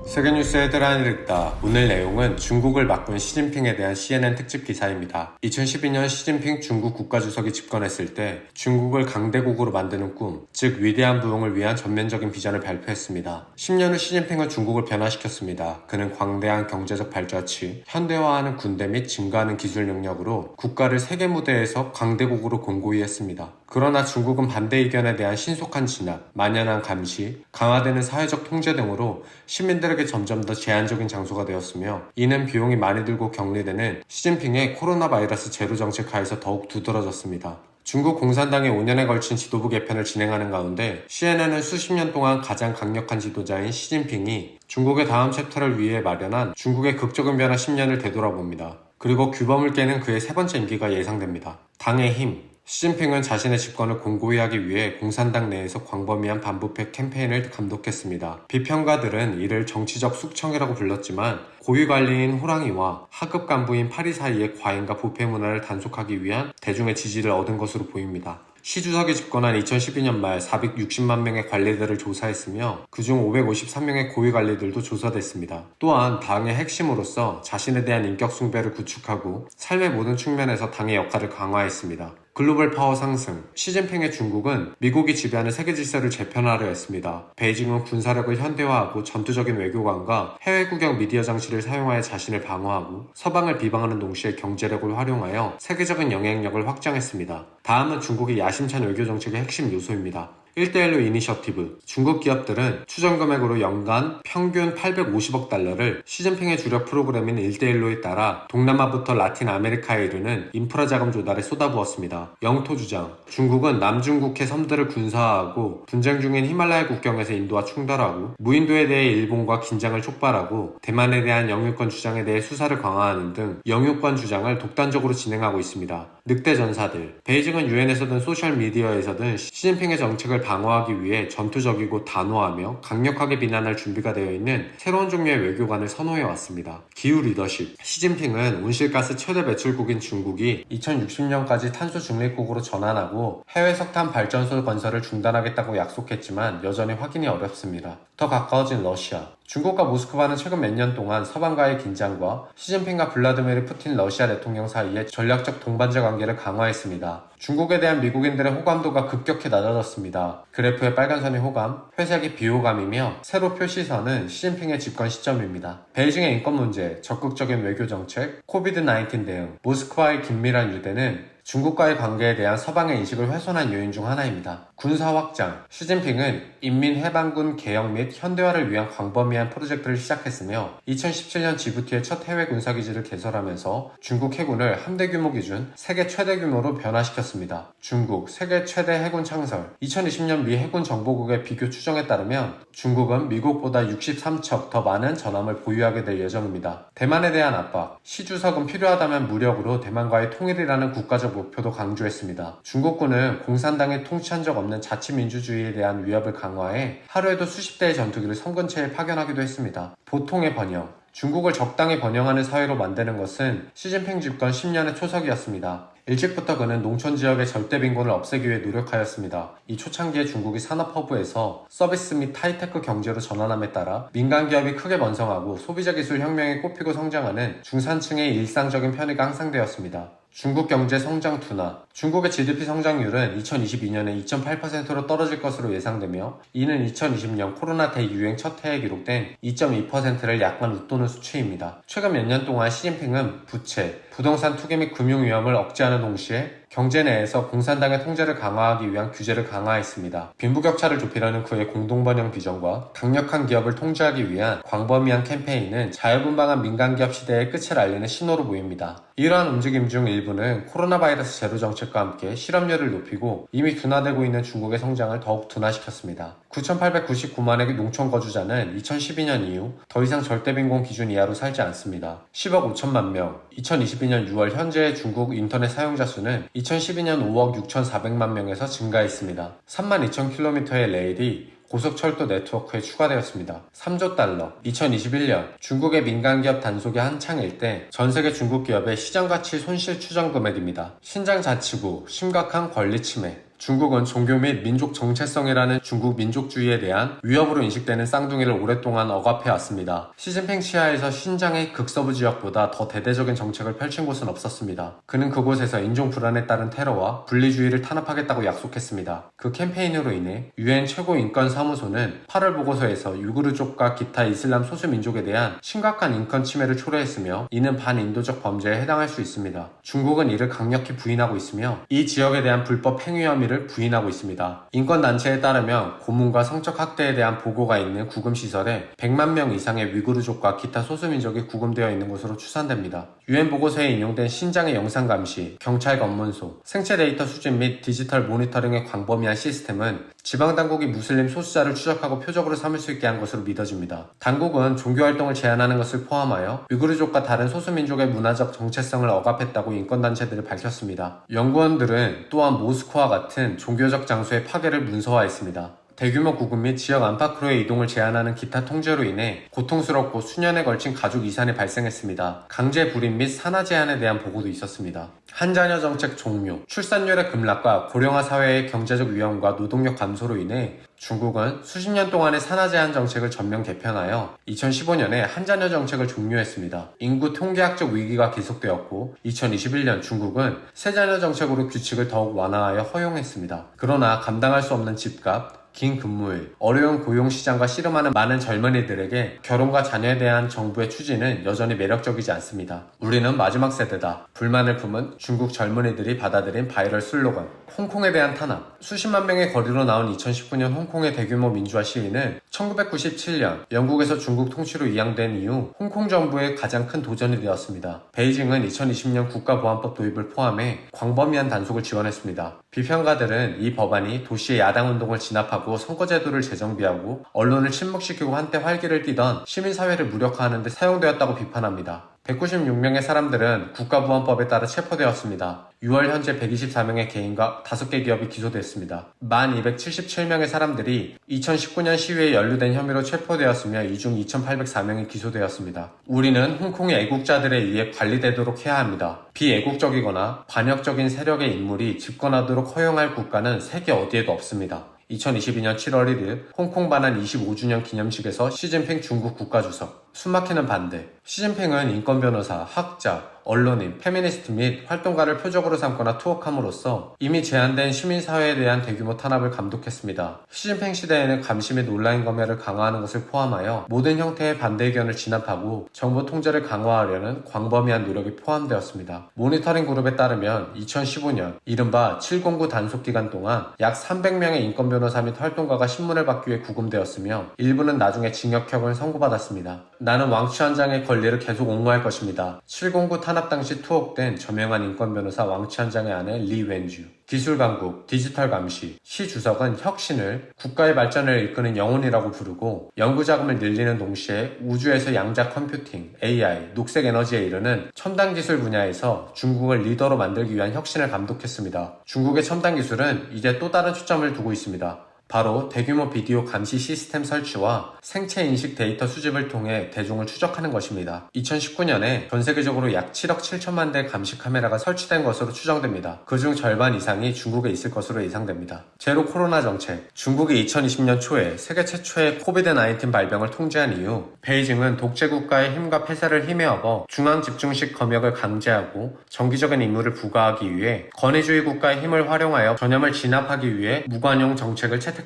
세계뉴스 헤드라인을 읽다. 오늘 내용은 중국을 바꾼 시진핑에 대한 CNN 특집 기사입니다. 2012년 시진핑 중국 국가주석이 집권했을 때 중국을 강대국으로 만드는 꿈, 즉 위대한 부흥을 위한 전면적인 비전을 발표했습니다. 10년 후 시진핑은 중국을 변화시켰습니다. 그는 광대한 경제적 발자취, 현대화하는 군대 및 증가하는 기술 능력으로 국가를 세계 무대에서 강대국으로 공고히 했습니다. 그러나 중국은 반대 의견에 대한 신속한 진압, 만연한 감시, 강화되는 사회적 통제 등으로 시민들에게 점점 더 제한적인 장소가 되었으며, 이는 비용이 많이 들고 격리되는 시진핑의 코로나 바이러스 제로 정책 하에서 더욱 두드러졌습니다. 중국 공산당이 5년에 걸친 지도부 개편을 진행하는 가운데 CNN은 수십 년 동안 가장 강력한 지도자인 시진핑이 중국의 다음 챕터를 위해 마련한 중국의 극적인 변화 10년을 되돌아봅니다. 그리고 규범을 깨는 그의 세 번째 임기가 예상됩니다. 당의 힘. 시진핑은 자신의 집권을 공고히 하기 위해 공산당 내에서 광범위한 반부패 캠페인을 감독했습니다. 비평가들은 이를 정치적 숙청이라고 불렀지만, 고위관리인 호랑이와 하급 간부인 파리 사이의 과잉과 부패 문화를 단속하기 위한 대중의 지지를 얻은 것으로 보입니다. 시 주석이 집권한 2012년 말 460만 명의 관리들을 조사했으며, 그중 553명의 고위 관리들도 조사됐습니다. 또한 당의 핵심으로서 자신에 대한 인격 숭배를 구축하고 삶의 모든 측면에서 당의 역할을 강화했습니다. 글로벌 파워 상승. 시진핑의 중국은 미국이 지배하는 세계 질서를 재편하려 했습니다. 베이징은 군사력을 현대화하고 전투적인 외교관과 해외 국영 미디어 장치를 사용하여 자신을 방어하고, 서방을 비방하는 동시에 경제력을 활용하여 세계적인 영향력을 확장했습니다. 다음은 중국의 야심찬 외교 정책의 핵심 요소입니다. 1대1로 이니셔티브. 중국 기업들은 추정 금액으로 연간 평균 850억 달러를 시진핑의 주력 프로그램인 1대1로에 따라 동남아부터 라틴 아메리카에 이르는 인프라 자금 조달에 쏟아부었습니다. 영토 주장. 중국은 남중국해 섬들을 군사화하고 분쟁 중인 히말라야 국경에서 인도와 충돌하고, 무인도에 대해 일본과 긴장을 촉발하고, 대만에 대한 영유권 주장에 대해 수사를 강화하는 등 영유권 주장을 독단적으로 진행하고 있습니다. 늑대 전사들. 베이징은 유엔에서든 소셜미디어에서든 시진핑의 정책을 방어하기 위해 전투적이고 단호하며 강력하게 비난할 준비가 되어 있는 새로운 종류의 외교관을 선호해왔습니다. 기후 리더십. 시진핑은 온실가스 최대 배출국인 중국이 2060년까지 탄소 중립국으로 전환하고 해외 석탄 발전소 건설을 중단하겠다고 약속했지만 여전히 확인이 어렵습니다. 더 가까워진 러시아. 중국과 모스크바는 최근 몇 년 동안 서방과의 긴장과 시진핑과 블라디미르 푸틴 러시아 대통령 사이의 전략적 동반자 관계를 강화했습니다. 중국에 대한 미국인들의 호감도가 급격히 낮아졌습니다. 그래프의 빨간 선이 호감, 회색이 비호감이며 세로 표시선은 시진핑의 집권 시점입니다. 베이징의 인권 문제, 적극적인 외교 정책, 코비드-19 대응, 모스크바의 긴밀한 유대는 중국과의 관계에 대한 서방의 인식을 훼손한 요인 중 하나입니다. 군사 확장. 시진핑은 인민해방군 개혁 및 현대화를 위한 광범위한 프로젝트를 시작했으며, 2017년 지부티의 첫 해외 군사기지를 개설하면서 중국 해군을 함대 규모 기준 세계 최대 규모로 변화시켰습니다. 중국 세계 최대 해군 창설. 2020년 미 해군 정보국의 비교 추정에 따르면 중국은 미국보다 63척 더 많은 전함을 보유하게 될 예정입니다. 대만에 대한 압박. 시 주석은 필요하다면 무력으로 대만과의 통일이라는 국가적 목표도 강조했습니다. 중국군은 공산당이 통치한 적 없는 자치민주주의에 대한 위협을 강화해 하루에도 수십 대의 전투기를 섬 근처에 파견하기도 했습니다. 보통의 번영. 중국을 적당히 번영하는 사회로 만드는 것은 시진핑 집권 10년의 초석이었습니다. 일찍부터 그는 농촌 지역의 절대 빈곤을 없애기 위해 노력하였습니다. 이 초창기에 중국이 산업 허브에서 서비스 및 하이테크 경제로 전환함에 따라 민간 기업이 크게 번성하고 소비자 기술 혁명이 꽃피고 성장하는 중산층의 일상적인 편의가 향상되었습니다. 중국 경제 성장 둔화. 중국의 GDP 성장률은 2022년에 2.8%로 떨어질 것으로 예상되며, 이는 2020년 코로나 대유행 첫 해에 기록된 2.2%를 약간 웃도는 수치입니다. 최근 몇 년 동안 시진핑은 부채, 부동산 투기 및 금융 위험을 억제하는 동시에 경제 내에서 공산당의 통제를 강화하기 위한 규제를 강화했습니다. 빈부격차를 좁히려는 그의 공동번영 비전과 강력한 기업을 통제하기 위한 광범위한 캠페인은 자유분방한 민간기업 시대의 끝을 알리는 신호로 보입니다. 이러한 움직임 중 일부는 코로나 바이러스 제로 정책과 함께 실업률을 높이고 이미 둔화되고 있는 중국의 성장을 더욱 둔화시켰습니다. 9,899만의 농촌 거주자는 2012년 이후 더 이상 절대빈곤 기준 이하로 살지 않습니다. 10억 5천만 명. 2022년 6월 현재의 중국 인터넷 사용자 수는 2012년 5억 6,400만 명에서 증가했습니다. 32,000km의 레일이 고속철도 네트워크에 추가되었습니다. 3조 달러. 2021년 중국의 민간기업 단속이 한창일 때 전세계 중국 기업의 시장가치 손실 추정 금액입니다. 신장자치구, 심각한 권리 침해. 중국은 종교 및 민족 정체성이라는 중국 민족주의에 대한 위협으로 인식되는 쌍둥이를 오랫동안 억압해왔습니다. 시진핑 치하에서 신장의 극서부 지역보다 더 대대적인 정책을 펼친 곳은 없었습니다. 그는 그곳에서 인종 불안에 따른 테러와 분리주의를 탄압하겠다고 약속했습니다. 그 캠페인으로 인해 유엔 최고인권사무소는 8월 보고서에서 유구르족과 기타 이슬람 소수민족에 대한 심각한 인권 침해를 초래했으며 이는 반인도적 범죄에 해당할 수 있습니다. 중국은 이를 강력히 부인하고 있으며 이 지역에 대한 불법 행위 혐의를 부인하고 있습니다. 인권단체에 따르면 고문과 성적 학대에 대한 보고가 있는 구금시설에 100만 명 이상의 위구르족과 기타 소수민족이 구금되어 있는 것으로 추산됩니다. 유엔 보고서에 인용된 신장의 영상감시, 경찰 검문소, 생체 데이터 수집 및 디지털 모니터링의 광범위한 시스템은 지방당국이 무슬림 소수자를 추적하고 표적으로 삼을 수 있게 한 것으로 믿어집니다. 당국은 종교활동을 제한하는 것을 포함하여 위구르족과 다른 소수민족의 문화적 정체성을 억압했다고 인권단체들을 밝혔습니다. 연구원들은 또한 모스크와 같은 종교적 장소의 파괴를 문서화했습니다. 대규모 구금 및 지역 안팎으로의 이동을 제한하는 기타 통제로 인해 고통스럽고 수년에 걸친 가족 이산이 발생했습니다. 강제 불임 및 산하 제한에 대한 보고도 있었습니다. 한자녀 정책 종료, 출산율의 급락과 고령화 사회의 경제적 위험과 노동력 감소로 인해 중국은 수십 년 동안의 산하 제한 정책을 전면 개편하여 2015년에 한자녀 정책을 종료했습니다. 인구 통계학적 위기가 계속되었고 2021년 중국은 세자녀 정책으로 규칙을 더욱 완화하여 허용했습니다. 그러나 감당할 수 없는 집값, 긴 근무일, 어려운 고용시장과 씨름하는 많은 젊은이들에게 결혼과 자녀에 대한 정부의 추진은 여전히 매력적이지 않습니다. 우리는 마지막 세대다. 불만을 품은 중국 젊은이들이 받아들인 바이럴 슬로건, 홍콩에 대한 탄압. 수십만 명의 거리로 나온 2019년 홍콩의 대규모 민주화 시위는 1997년 영국에서 중국 통치로 이양된 이후 홍콩 정부의 가장 큰 도전이 되었습니다. 베이징은 2020년 국가보안법 도입을 포함해 광범위한 단속을 지원했습니다. 비평가들은 이 법안이 도시의 야당운동을 진압하고 선거제도를 재정비하고 언론을 침묵시키고 한때 활기를 띠던 시민사회를 무력화하는 데 사용되었다고 비판합니다. 196명의 사람들은 국가보안법에 따라 체포되었습니다. 6월 현재 124명의 개인과 5개 기업이 기소됐습니다. 1277명의 사람들이 2019년 시위에 연루된 혐의로 체포되었으며 이 중 2804명이 기소되었습니다. 우리는 홍콩의 애국자들에 의해 관리되도록 해야 합니다. 비애국적이거나 반역적인 세력의 인물이 집권하도록 허용할 국가는 세계 어디에도 없습니다. 2022년 7월 1일 홍콩 반환 25주년 기념식에서 시진핑 중국 국가주석 숨막히는 반대. 시진핑은 인권변호사, 학자, 언론인, 페미니스트 및 활동가를 표적으로 삼거나 투옥함으로써 이미 제한된 시민사회에 대한 대규모 탄압을 감독했습니다. 시진핑 시대에는 감시 및 온라인 검열을 강화하는 것을 포함하여 모든 형태의 반대 의견을 진압하고 정부 통제를 강화하려는 광범위한 노력이 포함되었습니다. 모니터링 그룹에 따르면 2015년 이른바 709 단속 기간 동안 약 300명의 인권변호사 및 활동가가 신문을 받기 위해 구금되었으며 일부는 나중에 징역형을 선고받았습니다. 나는 왕치환장의 권리를 계속 옹호할 것입니다. 709 탄압 당시 투옥된 저명한 인권변호사 왕치환장의 아내 리웬주. 기술 강국, 디지털 감시, 시 주석은 혁신을 국가의 발전을 이끄는 영혼이라고 부르고 연구 자금을 늘리는 동시에 우주에서 양자 컴퓨팅, AI, 녹색 에너지에 이르는 첨단 기술 분야에서 중국을 리더로 만들기 위한 혁신을 감독했습니다. 중국의 첨단 기술은 이제 또 다른 초점을 두고 있습니다. 바로 대규모 비디오 감시 시스템 설치와 생체 인식 데이터 수집을 통해 대중을 추적하는 것입니다. 2019년에 전 세계적으로 약 7억 7천만 대 감시 카메라가 설치된 것으로 추정됩니다. 그중 절반 이상이 중국에 있을 것으로 예상됩니다. 제로 코로나 정책. 중국이 2020년 초에 세계 최초의 코비드-19 발병을 통제한 이후 베이징은 독재 국가의 힘과 폐쇄를 힘에 업어 중앙 집중식 검역을 강제하고 정기적인 임무를 부과하기 위해 권위주의 국가의 힘을 활용하여 전염을 진압하기 위해 무관용 정책을 채택했습니다.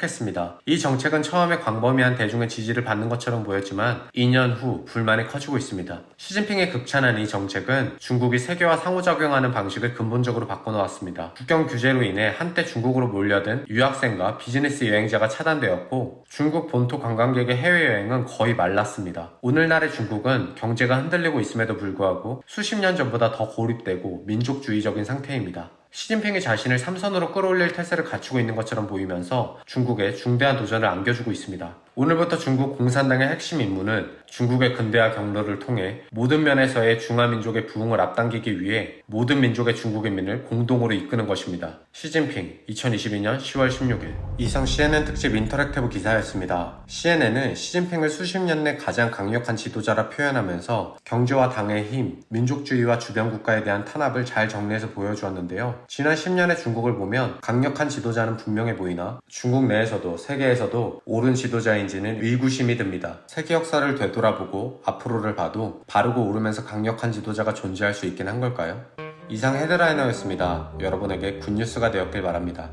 이 정책은 처음에 광범위한 대중의 지지를 받는 것처럼 보였지만 2년 후 불만이 커지고 있습니다. 시진핑의 극찬한 이 정책은 중국이 세계와 상호작용하는 방식을 근본적으로 바꿔놓았습니다. 국경 규제로 인해 한때 중국으로 몰려든 유학생과 비즈니스 여행자가 차단되었고 중국 본토 관광객의 해외여행은 거의 말랐습니다. 오늘날의 중국은 경제가 흔들리고 있음에도 불구하고 수십 년 전보다 더 고립되고 민족주의적인 상태입니다. 시진핑이 자신을 삼선으로 끌어올릴 태세를 갖추고 있는 것처럼 보이면서 중국에 중대한 도전을 안겨주고 있습니다. 오늘부터 중국 공산당의 핵심 임무는 중국의 근대화 경로를 통해 모든 면에서의 중화민족의 부흥을 앞당기기 위해 모든 민족의 중국인민을 공동으로 이끄는 것입니다. 시진핑 2022년 10월 16일. 이상 CNN 특집 인터랙티브 기사였습니다. CNN은 시진핑을 수십 년 내 가장 강력한 지도자라 표현하면서 경제와 당의 힘, 민족주의와 주변 국가에 대한 탄압을 잘 정리해서 보여주었는데요. 지난 10년의 중국을 보면 강력한 지도자는 분명해 보이나 중국 내에서도 세계에서도 옳은 지도자인지는 의구심이 듭니다. 세계 역사를 되돌아보고 앞으로를 봐도 바르고 오르면서 강력한 지도자가 존재할 수 있긴 한 걸까요? 이상 헤드라이너였습니다. 여러분에게 굿뉴스가 되었길 바랍니다.